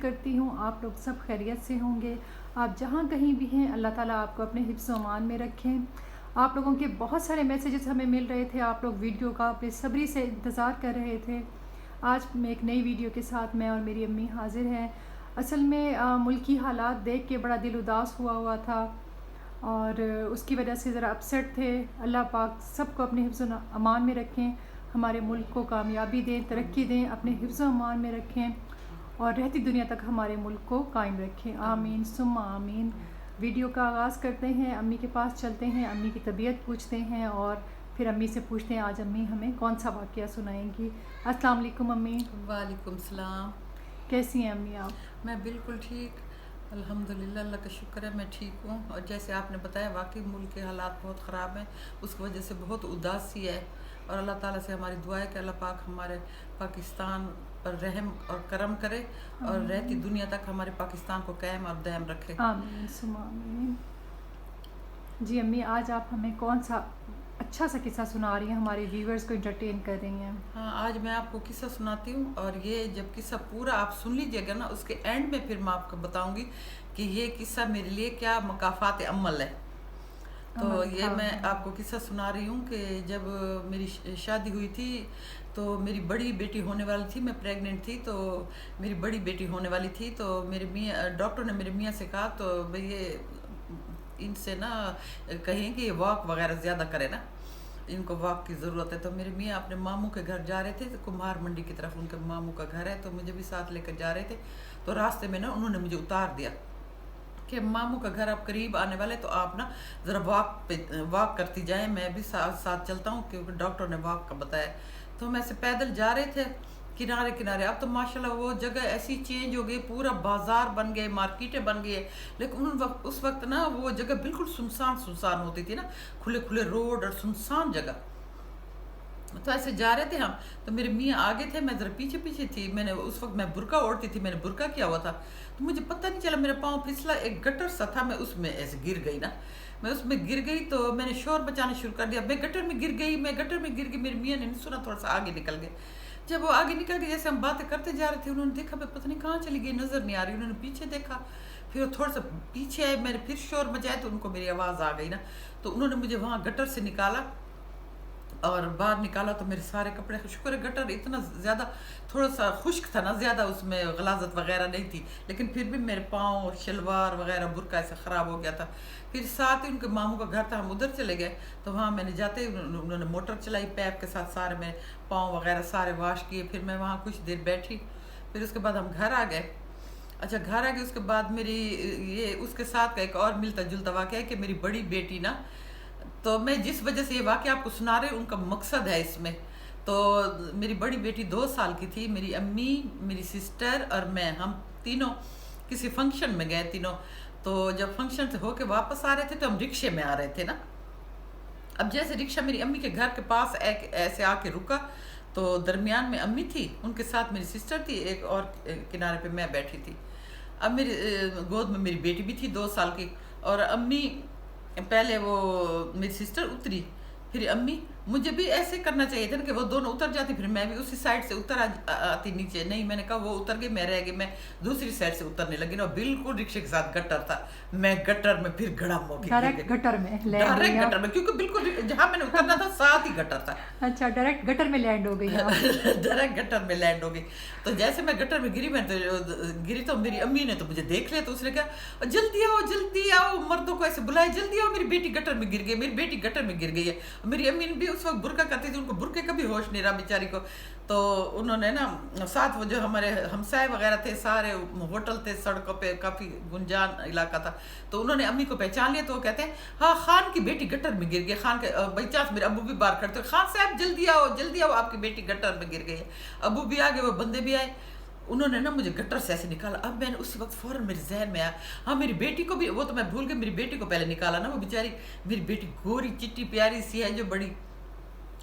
کرتی ہوں آپ لوگ سب خیریت سے ہوں گے. آپ جہاں کہیں بھی ہیں اللہ تعالیٰ آپ کو اپنے حفظ و امان میں رکھیں. آپ لوگوں کے بہت سارے میسیجز ہمیں مل رہے تھے, آپ لوگ ویڈیو کا بے صبری سے انتظار کر رہے تھے. آج میں ایک نئی ویڈیو کے ساتھ میں اور میری امی حاضر ہیں. اصل میں ملکی حالات دیکھ کے بڑا دل اداس ہوا تھا اور اس کی وجہ سے ذرا اپسیٹ تھے. اللہ پاک سب کو اپنے حفظ و امان میں رکھیں, ہمارے ملک کو کامیابی دیں, ترقی دیں, اپنے حفظ و امان میں رکھیں اور رہتی دنیا تک ہمارے ملک کو قائم رکھیں. آمین ثم آمین. ویڈیو کا آغاز کرتے ہیں, امی کے پاس چلتے ہیں, امی کی طبیعت پوچھتے ہیں اور پھر امی سے پوچھتے ہیں آج امی ہمیں کون سا واقعہ سنائیں گی. السلام علیکم امی. وعلیکم السلام. کیسی ہیں امی آپ؟ میں بالکل ٹھیک, الحمدللہ, اللہ کا شکر ہے میں ٹھیک ہوں. اور جیسے آپ نے بتایا واقعی ملک کے حالات بہت خراب ہیں, اس کی وجہ سے بہت اداسی ہے. اور اللہ تعالیٰ سے ہماری دعا ہے کہ اللہ پاک ہمارے پاکستان پر رحم اور کرم کرے اور رہتی دنیا تک ہمارے پاکستان کو قائم اور دائم رکھے. آمین ثم آمین. جی امی, آج آپ ہمیں کون سا اچھا سا قصہ سنا رہی ہیں, ہمارے ویورز کو انٹرٹین کر رہی ہیں؟ ہاں, آج میں آپ کو قصہ سناتی ہوں اور یہ جب قصہ پورا آپ سن لیجئے گا نا, اس کے اینڈ میں پھر میں آپ کو بتاؤں گی کہ یہ قصہ میرے لیے کیا مکافات عمل ہے. تو یہ میں آپ کو قصہ سنا رہی ہوں کہ جب میری شادی ہوئی تھی تو میری بڑی بیٹی ہونے والی تھی, میں پریگننٹ تھی, تو میری بڑی بیٹی ہونے والی تھی. تو میرے میاں, ڈاکٹر نے میرے میاں سے کہا تو بھئی یہ ان سے نا کہیں کہ یہ واک وغیرہ زیادہ کرے نا, ان کو واک کی ضرورت ہے. تو میرے میاں اپنے ماموں کے گھر جا رہے تھے, کمہار منڈی کی طرف ان کے ماموں کا گھر ہے, تو مجھے بھی ساتھ لے کر جا رہے تھے. تو راستے میں نا انہوں نے مجھے اتار دیا کہ ماموں کا گھر اب قریب آنے والے, تو آپ نا ذرا واک کرتی جائیں, میں بھی ساتھ چلتا ہوں کیونکہ ڈاکٹر نے واک کا بتایا. تو ہم ایسے پیدل جا رہے تھے کنارے کنارے. اب تو ماشاءاللہ وہ جگہ ایسی چینج ہو گئی, پورا بازار بن گئے, مارکیٹیں بن گئی ہے, لیکن اس وقت نا وہ جگہ بالکل سنسان ہوتی تھی نا, کھلے روڈ اور سنسان جگہ. تو ایسے جا رہے تھے ہم, تو میرے میاں آگے تھے, میں ذرا پیچھے تھی. میں نے اس وقت میں برقع اوڑھتی تھی, میں نے برقع کیا ہوا تھا, تو مجھے پتہ نہیں چلا میرا پاؤں پھسلا, ایک گٹر سا تھا, میں اس میں ایسے گر گئی نا, میں اس میں گر گئی. تو میں نے شور بچانا شروع کر دیا, میں گٹر میں گر گئی. میرے میاں نے نہیں سنا, تھوڑا سا آگے نکل گئے. جب وہ آگے نکل گئے, جیسے ہم باتیں کرتے جا رہے تھے, انہوں نے دیکھا میں پتہ نہیں کہاں چلی گئی, نظر نہیں آ رہی. انہوں نے پیچھے دیکھا, پھر وہ تھوڑا سا پیچھے آئے, میں نے پھر شور مچایا تو ان کو میری آواز آ گئی نا, تو انہوں نے مجھے وہاں گٹر سے نکالا اور باہر نکالا. تو میرے سارے کپڑے, شکر ہے گٹر اتنا زیادہ تھوڑا سا خشک تھا نا, زیادہ اس میں غلاظت وغیرہ نہیں تھی, لیکن پھر بھی میرے پاؤں اور شلوار وغیرہ برقع ایسے خراب ہو گیا تھا. پھر ساتھ ہی ان کے ماموں کا گھر تھا, ہم ادھر چلے گئے. تو وہاں میں نے جاتے انہوں نے موٹر چلائی, پیپ کے ساتھ سارے میں پاؤں وغیرہ سارے واش کیے. پھر میں وہاں کچھ دیر بیٹھی, پھر اس کے بعد ہم گھر آ گئے. اچھا, گھر آ گئے, اس کے بعد میری یہ اس کے ساتھ کا ایک اور ملتا جلتا واقعہ ہے کہ میری بڑی بیٹی نا, تو میں جس وجہ سے یہ واقعہ آپ کو سنا رہے, ان کا مقصد ہے اس میں. تو میری بڑی بیٹی 2 سال کی تھی, میری امی, میری سسٹر اور میں, ہم تینوں کسی فنکشن میں گئے تینوں. تو جب فنکشن سے ہو کے واپس آ رہے تھے تو ہم رکشے میں آ رہے تھے نا. اب جیسے رکشہ میری امی کے گھر کے پاس ایسے آ کے رکا, تو درمیان میں امی تھی, ان کے ساتھ میری سسٹر تھی, ایک اور کنارے پہ میں بیٹھی تھی. اب میری گود میں میری بیٹی بھی تھی 2 سال کی, اور امی پہلے وہ میری سسٹر اتری, پھر امی, مجھے بھی ایسے کرنا چاہیے تھا نا کہ وہ دونوں اتر جاتی, پھر میں بھی اسی سائڈ سے اتر آتی نیچے. نہیں, میں نے کہا وہ اتر گئی, میں رہ گئی, میں دوسری سائڈ سے اترنے لگی نا, بالکل رکشے کے ساتھ گٹر تھا. میں گٹر میں پھر گڑم ہو گئی, ڈائریکٹ گٹر میں, کیونکہ بالکل جہاں میں نے اترنا تھا ساتھ ہی گٹر تھا. اچھا, ڈائریکٹ گٹر میں لینڈ ہو گئی. ڈائریکٹ گٹر میں لینڈ ہو گئی. تو جیسے میں گٹر میں گری تو میری امی نے تو مجھے دیکھ لیا, تو اس نے کہا جلدی آؤ, مردوں کو ایسے بلائے, جلدی آؤ, میری بیٹی گٹر میں گر گئی ہے. میری امی بھی اس وقت برقع کرتی تھی, ان کو برقعے کا بھی ہوش نہیں رہا بیچاری کو. تو انہوں نے نا ساتھ وہ جو ہمارے ہمسائے وغیرہ تھے, سارے ہوٹل تھے سڑکوں پہ, کافی گنجان علاقہ تھا, تو انہوں نے امی کو پہچان لیا. تو وہ کہتے ہیں ہاں خان کی بیٹی گٹر میں گر گئی. خان کے بائی چانس میرے ابو بھی باہر کھڑے تھے, خان صاحب جلدی آؤ, آپ کی بیٹی گٹر میں گر گئی ہے. ابو بھی آ گئے, وہ بندے بھی آئے, انہوں نے نا مجھے گٹر سے ایسے نکالا. اب میں نے اسی وقت فوراً میرے ذہن میں آیا, ہاں میری بیٹی کو بھی, وہ تو میں بھول گئی, میری بیٹی کو پہلے نکالا نا. وہ بیچاری میری بیٹی گوری چٹی پیاری سی ہے جو بڑی,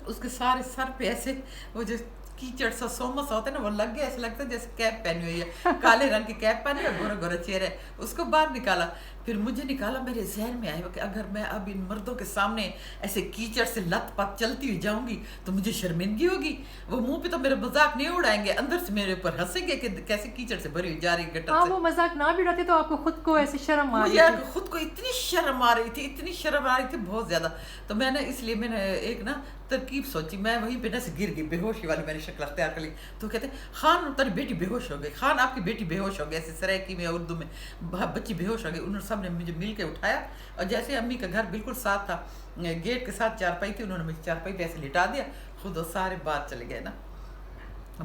اس کے سارے سر پہ ایسے وہ جو کیچڑ سا سومس ہوتا ہے نا, وہ لگ گیا, ایسے لگتا ہے جیسے کیپ پہنی ہوئی ہے, کالے رنگ کی کیپ پہنی ہے, گورا چہرہ ہے, اس کو باہر نکالا. پھر مجھے نکالا، میرے ذہن میں آیا کہ اگر میں اب ان مردوں کے سامنے ایسے کیچڑ سے لت پت چلتی ہوئی جاؤں گی تو مجھے شرمندگی ہوگی. وہ منہ پہ تو میرا مذاق نہیں اڑائیں گے، اندر سے میرے اوپر ہنسیں گے کہ کیسے کیچڑ سے بھری ہوئی جا رہی گٹر سے. وہ مذاق نہ بھی اڑاتے تو آپ کو خود کو ایسی شرم آ رہی مجھے تھی؟ خود کو اتنی شرم آ رہی تھی، اتنی شرم آ رہی تھی بہت زیادہ. تو میں نے اس لیے میں نے ایک نا ترکیب سوچی. میں وہیں پہ سے گر گئی، بے ہوشی والی میں نے شکل اختیار کر لی. تو کہتے ہیں خان تاری بیٹی بے ہوش ہو گئی، خان آپ کی بیٹی بے ہوش ہو گئی، ایسے سرائکی میں اردو میں بچی بے ہوش ہو گئی. انہوں نے سب نے مجھے مل کے اٹھایا، اور جیسے امی کا گھر بالکل ساتھ تھا، گیٹ کے ساتھ چارپائی تھی، انہوں نے مجھے چارپائی پہ ایسے لٹا دیا. خود وہ سارے باہر چلے گئے نا،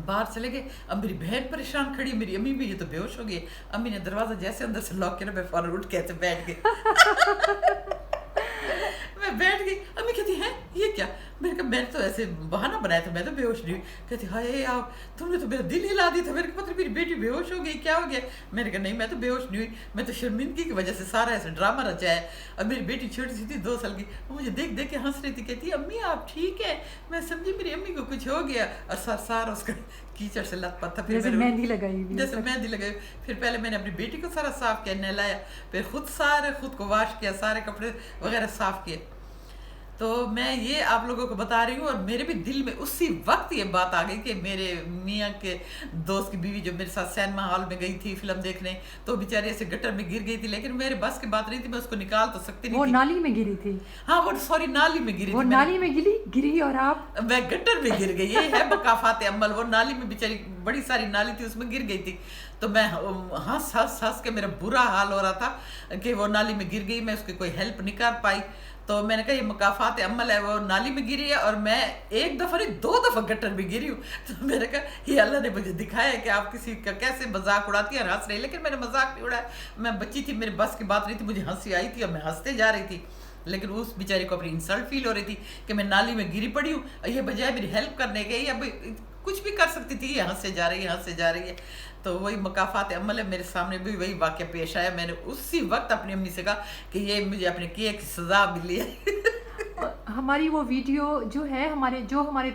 باہر چلے گئے. اب میری بہن پریشان کھڑی، میری امی بھی یہ تو بے ہوش ہو گئی. امی نے دروازہ جیسے اندر سے لاک کیا نا، میں فوراً اٹھ کے ایسے بیٹھ گئی. میں بیٹھ گئی. امی کہتی ہیں یہ کیا؟ میں نے کہا میں نے تو ایسے بہانہ بنایا تھا، میں تو بے ہوش نہیں ہوئی. کہتی ہائے آپ، تم نے تو میرا دل ہلا دی تھا. میرے کو پتہ میری بیٹی بے ہوش ہو گئی، کیا ہو گیا؟ میں نے کہا نہیں میں تو بے ہوش نہیں ہوئی، میں تو شرمندگی کی وجہ سے سارا ایسے ڈرامہ رچا ہے. اب میری بیٹی چھوٹی سی تھی 2 سال کی، وہ مجھے دیکھ دیکھ کے ہنس رہی تھی. کہتی امی آپ ٹھیک ہے؟ میں سمجھی میری امی کو کچھ ہو گیا، اور سارا اس کا کیچڑ سے لت پت تھا. جیسے مہندی لگائی ہوئی، جیسے مہندی لگائی. پھر پہلے میں نے اپنی بیٹی کو سارا صاف کیا، نہلایا، پھر خود کو واش کیا، سارے کپڑے وغیرہ صاف کیے. تو میں یہ آپ لوگوں کو بتا رہی ہوں، اور میرے بھی دل میں اسی وقت یہ بات آ گئی کہ میرے میاں کے دوست کی بیوی جو میرے ساتھ سینما ہال میں گئی تھی فلم دیکھنے، تو بیچاری ایسے گٹر میں گر گئی تھی، لیکن میرے بس کی بات نہیں تھی، میں اس کو نکال تو سکتی نہیں تھی. وہ نالی میں گری تھی؟ ہاں وہ سوری نالی میں گری وہ تھی. نالی میں گری اور آپ؟ میں گٹر میں گر گئی. یہ ہے مقافات عمل. وہ نالی میں بیچاری بڑی ساری نالی تھی، اس میں گر گئی تھی. تو میں ہنس کے میرا برا حال ہو رہا تھا کہ وہ نالی میں گر گئی، میں اس کی کوئی ہیلپ نہیں کر پائی. تو میں نے کہا یہ مقافات عمل ہے، وہ نالی میں گری ہے اور میں 1 دفعہ نہیں 2 دفعہ گٹر میں گری ہوں. تو میں نے کہا یہ اللہ نے مجھے دکھایا کہ آپ کسی کا کیسے مذاق اڑاتی ہیں اور ہنس رہی. لیکن میں نے مذاق نہیں اڑایا، میں بچی تھی، میرے بس کی بات نہیں تھی، مجھے ہنسی آئی تھی اور میں ہنستے جا رہی تھی. لیکن اس بیچاری کو اپنی انسلٹ فیل ہو رہی تھی کہ میں نالی میں گری پڑی ہوں، یہ بجائے میری ہیلپ کرنے کے یا کچھ بھی کر سکتی تھی، یہ ہنسے جا رہی ہے. تو وہی مقافات عمل ہے. میرے سامنے بھی وہی واقعہ پیش آیا. میں نے اسی وقت اپنی امی سے کہا کہ یہ مجھے اپنے کیے کی سزا ملی ہے. ہماری وہ ویڈیو جو ہے، ہمارے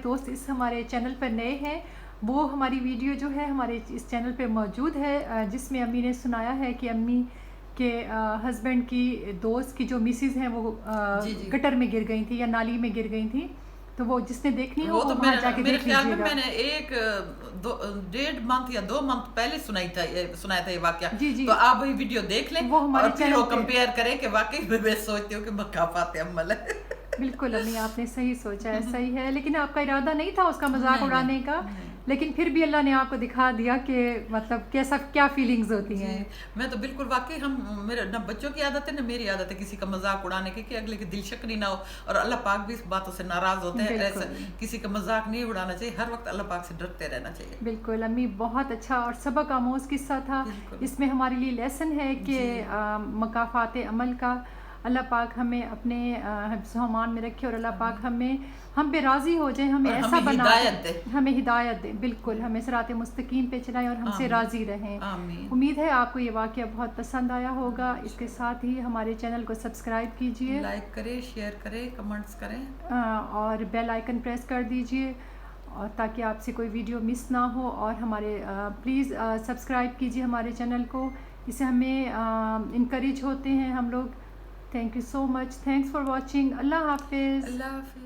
دوست اس ہمارے چینل پر نئے ہیں، وہ ہماری ویڈیو جو ہے ہمارے اس چینل پہ موجود ہے، جس میں امی نے سنایا ہے کہ امی کے ہسبینڈ کی دوست کی جو مسز ہیں وہ گٹر میں گر گئی تھی یا نالی میں گر گئی تھی. تو وہ جس نے دیکھنی ہو وہ وہاں جا کے دیکھ لیجیے گا. میں نے 1-1.5 منتھ یا 2 منتھ پہلے سنایا تھا یہ واقعہ. جی تو آپ وہی ویڈیو دیکھ لیں اور پھر وہ کمپیئر کریں کہ واقعی میں سوچتی ہوں کہ مقافات عمل ہے. بالکل امی آپ نے صحیح سوچا ہے، صحیح ہے. لیکن آپ کا ارادہ نہیں تھا اس کا مذاق اڑانے کا، لیکن پھر بھی اللہ نے آپ کو دکھا دیا کہ مطلب کیا فیلنگز ہوتی ہیں. میں تو بالکل واقعی میرے نہ بچوں کی عادت ہے نہ میری عادت ہے کسی کا مذاق اڑانے کی، کہ اگلے کی دل شکنی نہ ہو. اور اللہ پاک بھی اس باتوں سے ناراض ہوتے ہیں. ایسا کسی کا مذاق نہیں اڑانا چاہیے، ہر وقت اللہ پاک سے ڈرتے رہنا چاہیے. بالکل امی، بہت اچھا اور سبق آموز قصہ تھا. اس میں ہمارے لیے لیسن ہے کہ مقافات عمل کا اللہ پاک ہمیں اپنے حفظ و امان میں رکھے، اور اللہ پاک ہم پہ راضی ہو جائے، ہمیں ایسا بنا دے، ہمیں ہدایت دے. بالکل ہمیں صراط مستقیم پہ چلائیں اور ہم سے راضی رہیں. امید ہے آپ کو یہ واقعہ بہت پسند آیا ہوگا. اس کے ساتھ ہی ہمارے چینل کو سبسکرائب کیجئے، لائک کریں، شیئر کریں، کمنٹس کریں، اور بیل آئیکن پریس کر دیجئے، اور تاکہ آپ سے کوئی ویڈیو مس نہ ہو. اور ہمارے پلیز سبسکرائب کیجئے ہمارے چینل کو، اس سے ہمیں انکریج ہوتے ہیں ہم لوگ. Thank you so much. Thanks for watching. Allah Hafiz. اللہ حافظ.